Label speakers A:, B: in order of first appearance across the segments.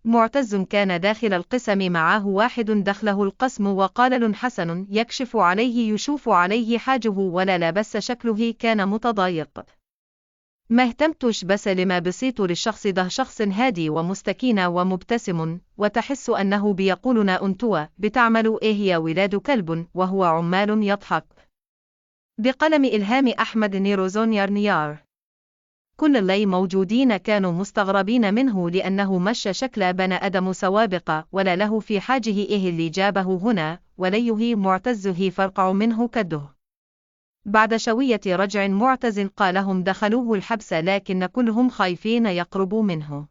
A: معتز كان داخل القسم، معه واحد دخله القسم وقال: حسن، يكشف عليه يشوف عليه حاجه ولا لا، بس شكله كان متضايق. ما اهتمتش، بس لما بصيت للشخص ده شخص هادي ومستكين ومبتسم، وتحس أنه بيقولنا أنتوا بتعملوا إيه يا ولاد كلب، وهو عمال يضحك. بقلم إلهام أحمد نيروزونيار. كل اللي موجودين كانوا مستغربين منه، لأنه مشى شكل بني آدم سوابق، ولا له في حاجه إيه اللي جابه هنا، وليه معتزه فرقع منه كده. بعد شوية رجع معتز قالهم دخلوه الحبس، لكن كلهم خايفين يقربوا منه.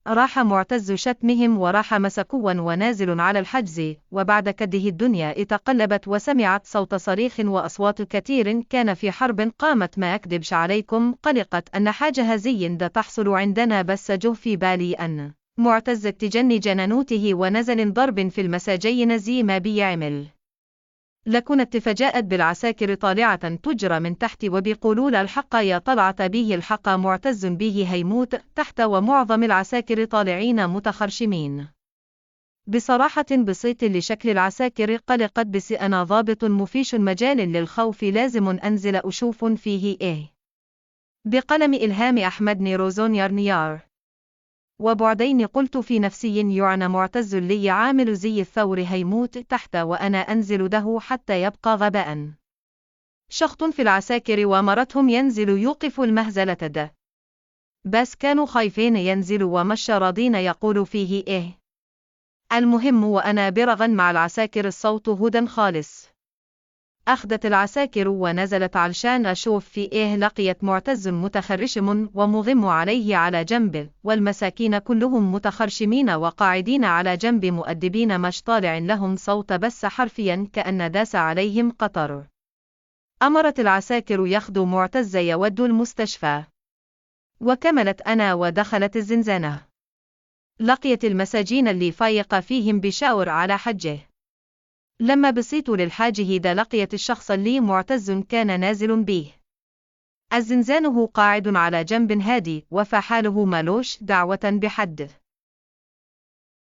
A: راح معتز شتمهم وراح مسكوا ونازل على الحجز، وبعد كده الدنيا اتقلبت وسمعت صوت صريخ وأصوات كتير. كان في حرب قامت، ما أكذبش عليكم، قلقت أن حاجة زي ده تحصل عندنا، بس جه في بالي أن معتز تجني جنانوته ونزل ضرب في المساجين زي ما بيعمل. لكنت تفاجأت بالعساكر طالعة تجرى من تحت وبيقولوا الحق يا طلعت به الحق، معتز به هيموت تحت، ومعظم العساكر طالعين متخرشمين. بصراحة بصيت لشكل العساكر قلقت، بس أنا ضابط مفيش مجال للخوف، لازم أنزل أشوف فيه إيه. بقلم إلهام أحمد نيروزونيار. وبعدين قلت في نفسي يعنى معتز لي عامل زي الثور هيموت تحت، وأنا أنزل ده حتى يبقى غباء. شخط في العساكر ومرتهم ينزل يوقف المهزلة ده، بس كانوا خايفين ينزلوا ومش راضين يقولوا فيه إيه. المهم وأنا برغا مع العساكر الصوت هدى خالص. أخذت العساكر ونزلت علشان أشوف في إيه. لقيت معتز متخرشم ومغم عليه على جنب، والمساكين كلهم متخرشمين وقاعدين على جنب مؤدبين، مش طالع لهم صوت، بس حرفيا كأن داس عليهم قطر. أمرت العساكر ياخدوا معتز يودوا المستشفى، وكملت أنا ودخلت الزنزانة. لقيت المساجين اللي فايق فيهم بشاور على حجه. لما بصيت للحاجه ده لقيت الشخص اللي معتز كان نازل به الزنزانه قاعد على جنب هادي، وفحاله مالوش دعوة بحد.